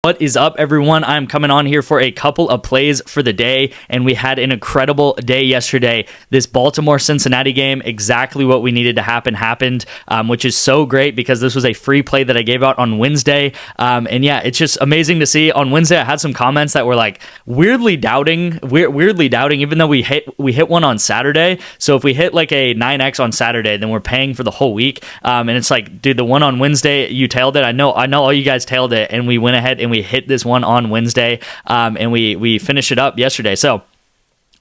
What is up, everyone? I'm coming on here for a couple of plays for the day, and we had an incredible day yesterday. This Baltimore-Cincinnati game, exactly what we needed to happen, happened, which is so great because this was a free play that I gave out on Wednesday. And yeah, it's just amazing to see. On Wednesday, I had some comments that were like weirdly doubting, even though we hit one on Saturday. So if we hit like a 9x on Saturday, then we're paying for the whole week. And it's like, dude, the one on Wednesday, you tailed it. I know all you guys tailed it, and we went ahead and we hit this one on Wednesday, and we finished it up yesterday. So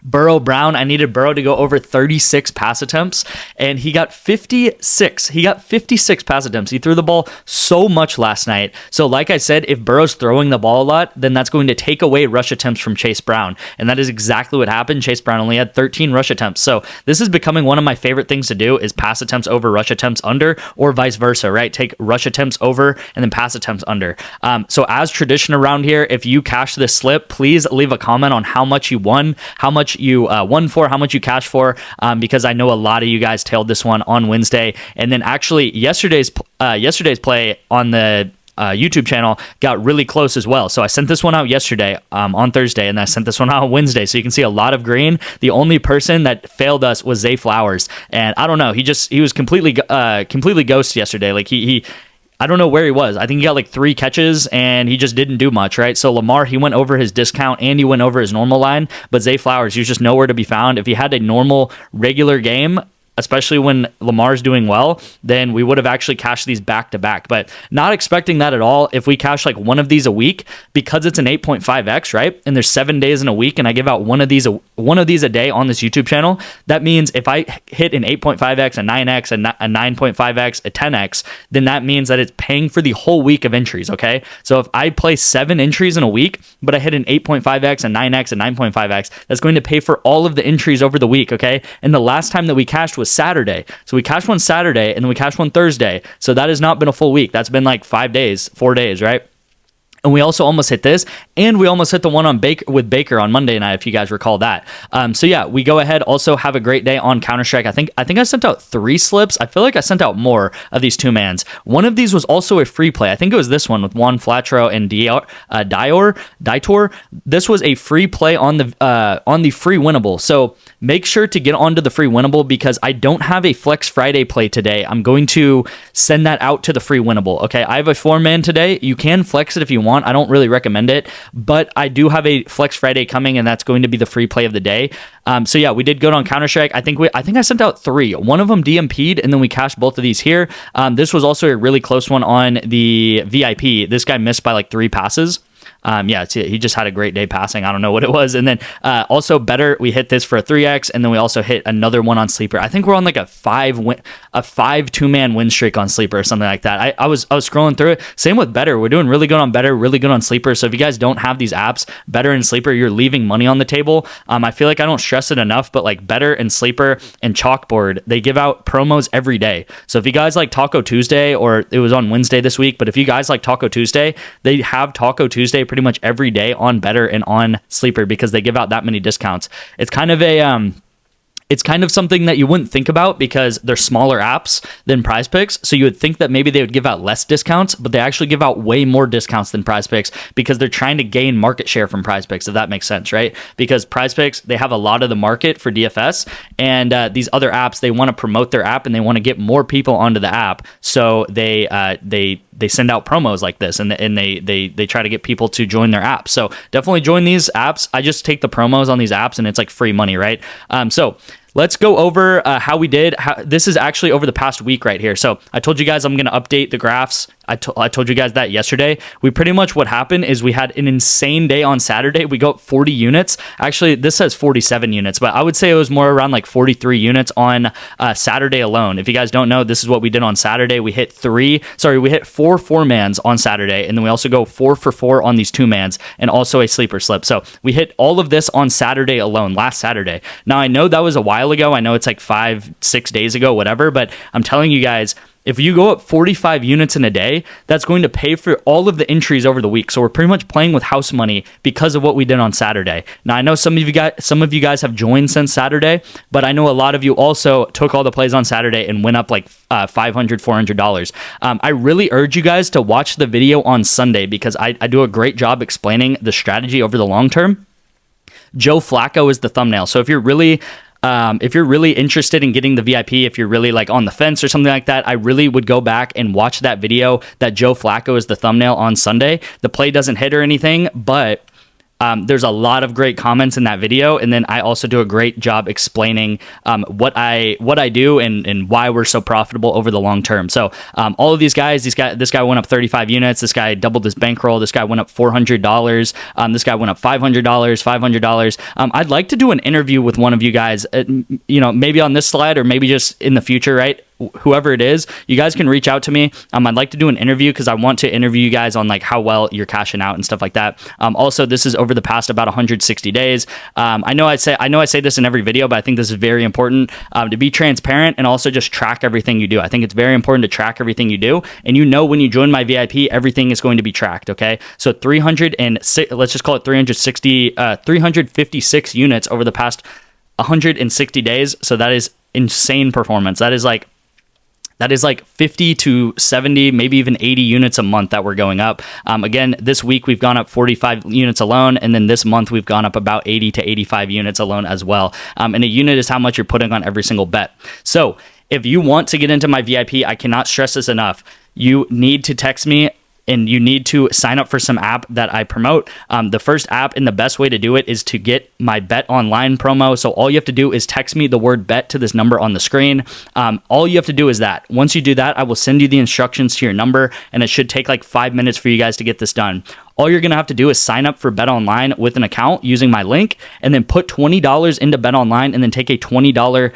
Burrow Brown, I needed Burrow to go over 36 pass attempts, and he got 56. He got 56 pass attempts. He threw the ball so much last night. So like I said, if Burrow's throwing the ball a lot, then that's going to take away rush attempts from Chase Brown, and that is exactly what happened. Chase Brown only had 13 rush attempts. So this is becoming one of my favorite things to do, is pass attempts over rush attempts under, or vice versa, right? Take rush attempts over and then pass attempts under. So as tradition around here, if you cash this slip, please leave a comment on how much you won, how much you won for, how much you cashed for, because I know a lot of you guys tailed this one on Wednesday. And then actually yesterday's play on the YouTube channel got really close as well. So I sent this one out yesterday on Thursday, and I sent this one out on Wednesday. So you can see a lot of green. The only person that failed us was Zay Flowers, and I don't know. He was completely ghost yesterday. Like I don't know where he was. I think he got like 3 catches and he just didn't do much, right? So Lamar, he went over his discount and he went over his normal line, but Zay Flowers, he was just nowhere to be found. If he had a normal, regular game, especially when Lamar's doing well, then we would have actually cashed these back to back. But not expecting that at all. If we cash like one of these a week, because it's an 8.5x, right? And there's 7 days in a week, and I give out one of these a day on this YouTube channel. That means if I hit an 8.5x, a 9x, a 9.5x, a 10x, then that means that it's paying for the whole week of entries. Okay, so if I play 7 entries in a week, but I hit an 8.5x, a 9x, a 9.5x, that's going to pay for all of the entries over the week. Okay, and the last time that we cashed was Saturday. So we cashed one Saturday and then we cashed one Thursday. So that has not been a full week. That's been like 4 days, right? And we also almost hit this, and we almost hit the one on with Baker on Monday night, if you guys recall that. So yeah, we go ahead. Also have a great day on Counter-Strike. I think I sent out 3 slips. I feel like I sent out more of these 2-mans. One of these was also a free play. I think it was this one with Juan Flatro and Dietor. This was a free play on the free winnable. So make sure to get onto the free winnable, because I don't have a Flex Friday play today. I'm going to send that out to the free winnable. Okay, I have a 4-man today. You can flex it if you want. I don't really recommend it, but I do have a Flex Friday coming, and that's going to be the free play of the day. So yeah, we did good on Counter-Strike. I think I sent out 3. One of them DMP'd, and then we cashed both of these here. This was also a really close one on the VIP. This guy missed by like 3 passes. He just had a great day passing. I don't know what it was. And then also Betr, we hit this for a 3x, and then we also hit another one on Sleeper. I think we're on like a 5 2-man win streak on Sleeper or something like that. I was scrolling through it. Same with Betr. We're doing really good on Betr, really good on Sleeper. So if you guys don't have these apps, Betr and Sleeper, you're leaving money on the table. I feel like I don't stress it enough, but like Betr and Sleeper and Chalkboard, they give out promos every day. So if you guys like Taco Tuesday, or it was on Wednesday this week, but if you guys like Taco Tuesday, they have Taco Tuesday pretty much every day on Betr and on Sleeper, because they give out that many discounts. It's kind of something that you wouldn't think about, because they're smaller apps than PrizePicks. So you would think that maybe they would give out less discounts, but they actually give out way more discounts than PrizePicks, because they're trying to gain market share from PrizePicks, if that makes sense, right? Because PrizePicks, they have a lot of the market for DFS, and these other apps, they want to promote their app and they want to get more people onto the app. So they send out promos like this, and they try to get people to join their app. So definitely join these apps. I just take the promos on these apps, and it's like free money, right? So let's go over how we did. This is actually over the past week right here. So I told you guys I'm going to update the graphs. I told you guys that yesterday. We pretty much, what happened is we had an insane day on Saturday. We got 40 units. Actually, this says 47 units, but I would say it was more around like 43 units on Saturday alone. If you guys don't know, this is what we did on Saturday. We hit 4 4-mans on Saturday, and then we also go 4 for 4 on these 2-mans, and also a sleeper slip. So we hit all of this on Saturday alone, last Saturday. Now, I know that was a while ago. I know it's like 5-6 days ago, whatever, but I'm telling you guys, if you go up 45 units in a day, that's going to pay for all of the entries over the week. So we're pretty much playing with house money because of what we did on Saturday. Now I know some of you guys have joined since Saturday, but I know a lot of you also took all the plays on Saturday and went up like $500, $400. I really urge you guys to watch the video on Sunday because I do a great job explaining the strategy over the long term. Joe Flacco is the thumbnail. So if you're really interested in getting the VIP, if you're really like on the fence or something like that, I really would go back and watch that video that Joe Flacco is the thumbnail on Sunday. The play doesn't hit or anything, but there's a lot of great comments in that video, and then I also do a great job explaining what I do and why we're so profitable over the long term. So all of these guys, this guy went up 35 units. This guy doubled his bankroll. This guy went up $400. This guy went up $500, $500. I'd like to do an interview with one of you guys, maybe on this slide or maybe just in the future, right? Whoever it is, you guys can reach out to me. I'd like to do an interview because I want to interview you guys on like how well you're cashing out and stuff like that. Also, this is over the past about 160 days. I know I say this in every video, but I think this is very important to be transparent and also just track everything you do. I think it's very important to track everything you do, and when you join my VIP, everything is going to be tracked. Okay, so 306, let's just call it 356 units over the past 160 days. So that is insane performance. That is like 50 to 70, maybe even 80 units a month that we're going up. Again, this week we've gone up 45 units alone, and then this month we've gone up about 80 to 85 units alone as well. And a unit is how much you're putting on every single bet. So if you want to get into my VIP, I cannot stress this enough. You need to text me, and you need to sign up for some app that I promote. The first app and the best way to do it is to get my Bet Online promo. So all you have to do is text me the word bet to this number on the screen. All you have to do is that. Once you do that, I will send you the instructions to your number, and it should take like 5 minutes for you guys to get this done. All you're going to have to do is sign up for Bet Online with an account using my link, and then put $20 into Bet Online, and then take a $20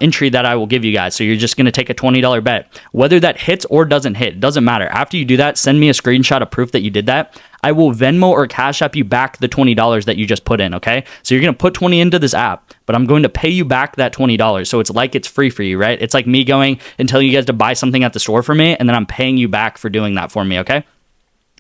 entry that I will give you guys. So you're just going to take a $20 bet. Whether that hits or doesn't hit, it doesn't matter. After you do that, send me a screenshot of proof that you did that. I will Venmo or Cash App you back the $20 that you just put in, okay? So you're going to put 20 into this app, but I'm going to pay you back that $20. So it's like it's free for you, right? It's like me going and telling you guys to buy something at the store for me, and then I'm paying you back for doing that for me, okay?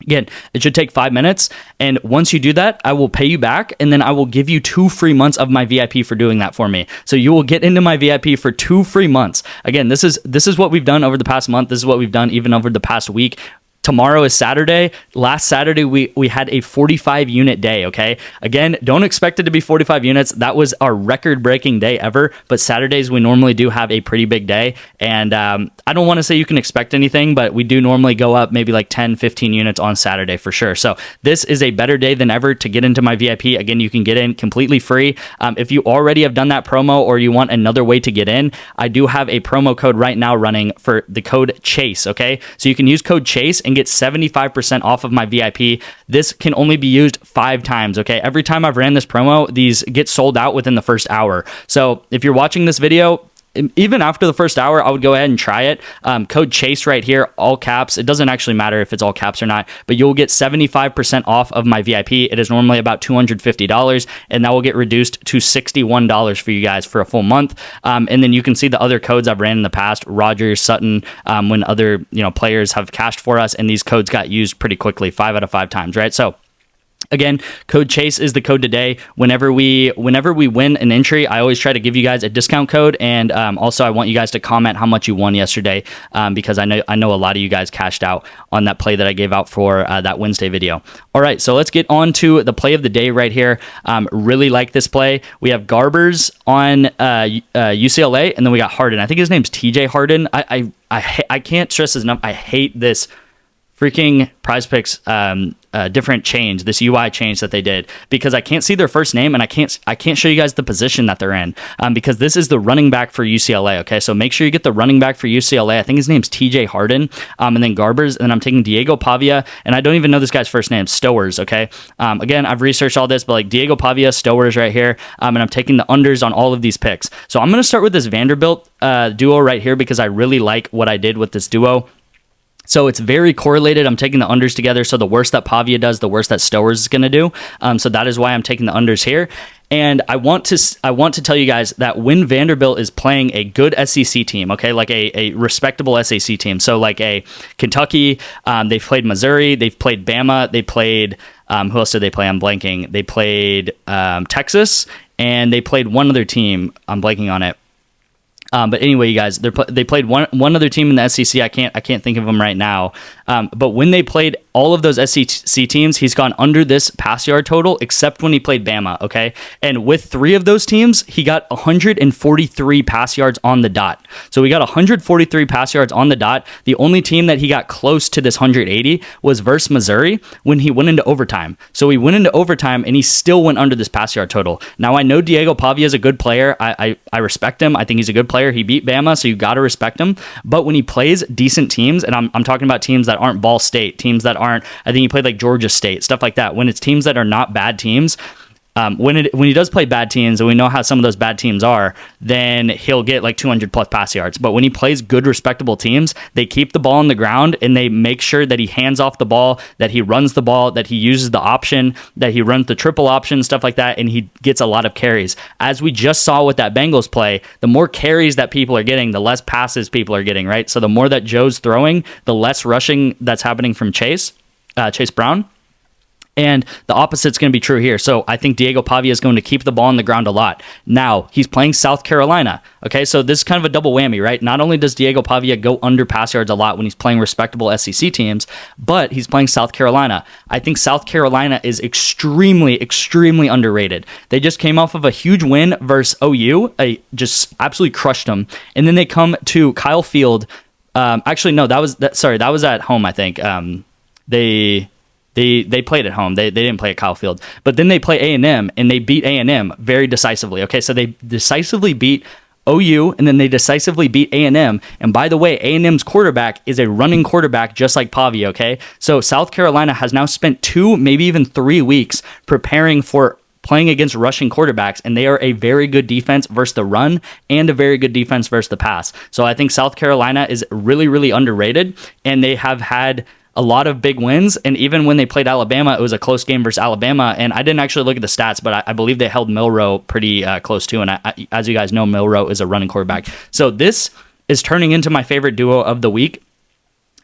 Again, it should take 5 minutes, and once you do that, I will pay you back, and then I will give you 2 free months of my VIP for doing that for me. So you will get into my VIP for 2 free months. Again, this is what we've done over the past month. This is what we've done even over the past week. Tomorrow is Saturday. Last Saturday, we had a 45 unit day, okay? Again, don't expect it to be 45 units. That was our record-breaking day ever, but Saturdays, we normally do have a pretty big day, and I don't want to say you can expect anything, but we do normally go up maybe like 10, 15 units on Saturday for sure. So this is a better day than ever to get into my VIP. Again, you can get in completely free. If you already have done that promo or you want another way to get in, I do have a promo code right now running for the code CHASE, okay? So you can use code CHASE and get 75% off of my VIP. This can only be used 5 times, okay? Every time I've ran this promo, these get sold out within the first hour. So if you're watching this video, even after the first hour, I would go ahead and try it. Code CHASE right here, all caps. It doesn't actually matter if it's all caps or not, but you'll get 75% off of my VIP. It is normally about $250, and that will get reduced to $61 for you guys for a full month. And then you can see the other codes I've ran in the past, Rogers, Sutton, when other players have cashed for us, and these codes got used pretty quickly, 5 out of 5 times, right? So again, code CHASE is the code today. Whenever we win an entry, I always try to give you guys a discount code, and also I want you guys to comment how much you won yesterday, because I know a lot of you guys cashed out on that play that I gave out for that Wednesday video. All right, so let's get on to the play of the day right here. Really like this play. We have Garbers on UCLA, and then we got Harden. I think his name's TJ Harden. I can't stress this enough. I hate this freaking PrizePicks different change, this UI change that they did, because I can't see their first name, and I can't show you guys the position that they're in, because this is the running back for UCLA. Okay, so make sure you get the running back for UCLA. I think his name's TJ Harden, and then Garbers, and I'm taking Diego Pavia, and I don't even know this guy's first name, Stowers. Okay, again, I've researched all this, but like Diego Pavia, Stowers right here, and I'm taking the unders on all of these picks. So I'm going to start with this Vanderbilt duo right here, because I really like what I did with this duo. So it's very correlated. I'm taking the unders together. So the worse that Pavia does, the worse that Stowers is going to do. So that is why I'm taking the unders here. And I want to tell you guys that when Vanderbilt is playing a good SEC team, okay, like a respectable SEC team, so like a Kentucky, they've played Missouri, they've played Bama, they played, who else did they play? I'm blanking. They played Texas, and they played one other team. I'm blanking on it. But anyway, you guys, they played one other team in the SEC. I can't think of them right now. But when they played all of those SEC teams, he's gone under this pass yard total, except when he played Bama. Okay, and with 3 of those teams, he got 143 pass yards on the dot. So we got 143 pass yards on the dot. The only team that he got close to this 180 was versus Missouri when he went into overtime. So he went into overtime and he still went under this pass yard total. Now I know Diego Pavia is a good player. I respect him. I think he's a good player. He beat Bama, so you got to respect him. But when he plays decent teams, and I'm talking about teams that aren't Ball State, teams that aren't, I think he played like Georgia State, stuff like that. When it's teams that are not bad teams, when he does play bad teams, and we know how some of those bad teams are, then he'll get like 200 plus pass yards. But when he plays good, respectable teams, they keep the ball on the ground and they make sure that he hands off the ball, that he runs the ball, that he uses the option, that he runs the triple option, stuff like that, and he gets a lot of carries. As we just saw with that Bengals play, the more carries that people are getting, the less passes people are getting, right? So the more that Joe's throwing, the less rushing that's happening from Chase Brown. And the opposite's going to be true here. So I think Diego Pavia is going to keep the ball on the ground a lot. Now, he's playing South Carolina. Okay, so this is kind of a double whammy, right? Not only does Diego Pavia go under pass yards a lot when he's playing respectable SEC teams, but he's playing South Carolina. I think South Carolina is extremely, extremely underrated. They just came off of a huge win versus OU. Just absolutely crushed them. And then they come to Kyle Field. Actually, no, that was at home, I think. They played at home. They didn't play at Kyle Field. But then they play A&M, and they beat A&M very decisively. Okay, so they decisively beat OU, and then they decisively beat A&M. And by the way, A&M's quarterback is a running quarterback just like Pavia, okay? So South Carolina has now spent 2, maybe even 3 weeks preparing for playing against rushing quarterbacks, and they are a very good defense versus the run and a very good defense versus the pass. So I think South Carolina is really, really underrated, and they have had a lot of big wins, and even when they played Alabama, it was a close game versus Alabama, and I didn't actually look at the stats, but I believe they held Milroe pretty close too, and as you guys know, Milroe is a running quarterback. So this is turning into my favorite duo of the week.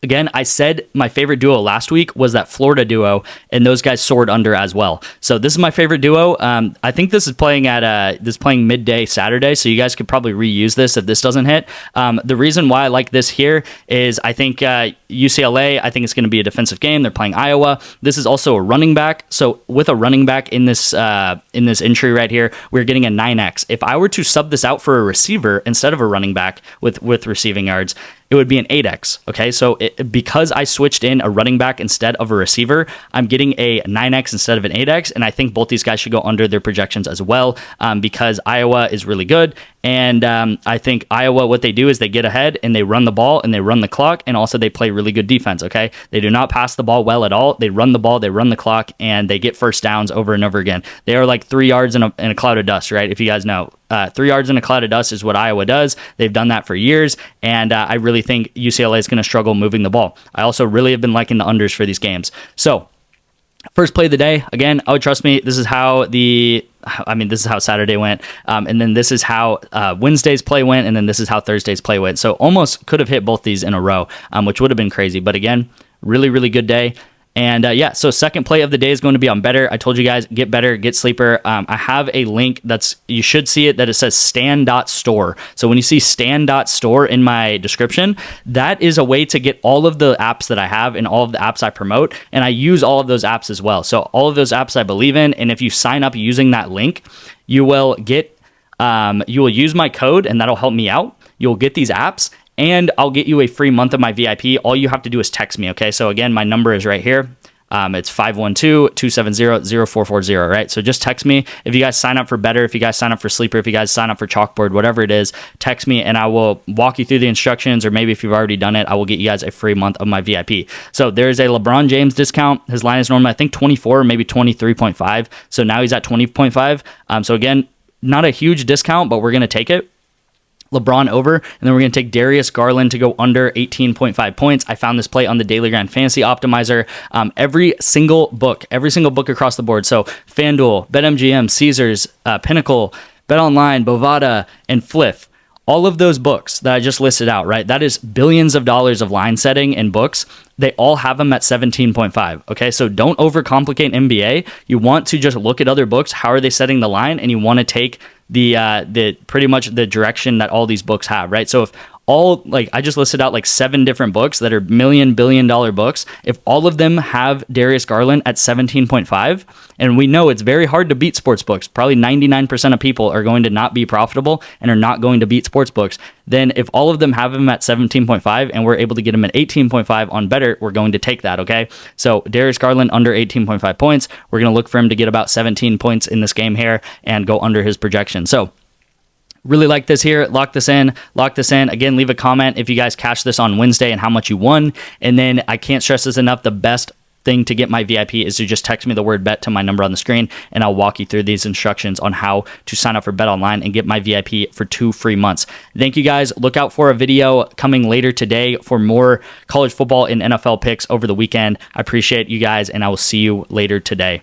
Again, I said my favorite duo last week was that Florida duo, and those guys soared under as well. So this is my favorite duo. I think this is playing midday Saturday, so you guys could probably reuse this if this doesn't hit. The reason why I like this here is I think UCLA, I think it's going to be a defensive game. They're playing Iowa. This is also a running back. So with a running back in this entry right here, we're getting a 9X. If I were to sub this out for a receiver instead of a running back with receiving yards, it would be an 8X. Okay, so because I switched in a running back instead of a receiver, I'm getting a 9X instead of an 8X, and I think both these guys should go under their projections as well, because Iowa is really good, and I think Iowa, what they do is they get ahead and they run the ball and they run the clock, and also they play really good defense. Okay, they do not pass the ball well at all. They run the ball, they run the clock, and they get first downs over and over again. They are like 3 yards in a cloud of dust, right? If you guys know. 3 yards in a cloud of dust is what Iowa does. They've done that for years, and I really think UCLA is going to struggle moving the ball. I also really have been liking the unders for these games. So, first play of the day, again, trust me, this is how Saturday went, and then this is how Wednesday's play went, and then this is how Thursday's play went. So almost could have hit both these in a row, which would have been crazy. But again, really, really good day. And so second play of the day is going to be on Betr. I told you guys, get Betr, get Sleeper. I have a link you should see it, that it says stand.store. So when you see stand.store in my description, that is a way to get all of the apps that I have and all of the apps I promote. And I use all of those apps as well. So all of those apps I believe in. And if you sign up using that link, you will use my code, and that'll help me out. You'll get these apps, and I'll get you a free month of my VIP. All you have to do is text me, okay? So again, my number is right here. It's 512-270-0440, right? So just text me. If you guys sign up for Betr, if you guys sign up for Sleeper, if you guys sign up for Chalkboard, whatever it is, text me and I will walk you through the instructions, or maybe if you've already done it, I will get you guys a free month of my VIP. So there's a LeBron James discount. His line is normally, I think, 24, maybe 23.5. So now he's at 20.5. So again, not a huge discount, but we're going to take it. LeBron over, and then we're going to take Darius Garland to go under 18.5 points. I found this play on the Daily Grind Fantasy Optimizer. Every single book across the board. So FanDuel, BetMGM, Caesars, Pinnacle, BetOnline, Bovada, and Fliff. All of those books that I just listed out, right? That is billions of dollars of line setting in books. They all have them at 17.5. Okay, so don't overcomplicate NBA. You want to just look at other books. How are they setting the line? And you want to take the pretty much the direction that all these books have, right? So if I just listed out like 7 different books that are billion dollar books. If all of them have Darius Garland at 17.5, and we know it's very hard to beat sports books, probably 99% of people are going to not be profitable and are not going to beat sports books. Then if all of them have him at 17.5 and we're able to get him at 18.5 on Betr, we're going to take that, okay? So Darius Garland under 18.5 points. We're going to look for him to get about 17 points in this game here and go under his projection. So really like this here. Lock this in. Again, leave a comment if you guys cash this on Wednesday and how much you won. And then I can't stress this enough. The best thing to get my VIP is to just text me the word bet to my number on the screen, and I'll walk you through these instructions on how to sign up for BetOnline and get my VIP for 2 free months. Thank you guys. Look out for a video coming later today for more college football and NFL picks over the weekend. I appreciate you guys, and I will see you later today.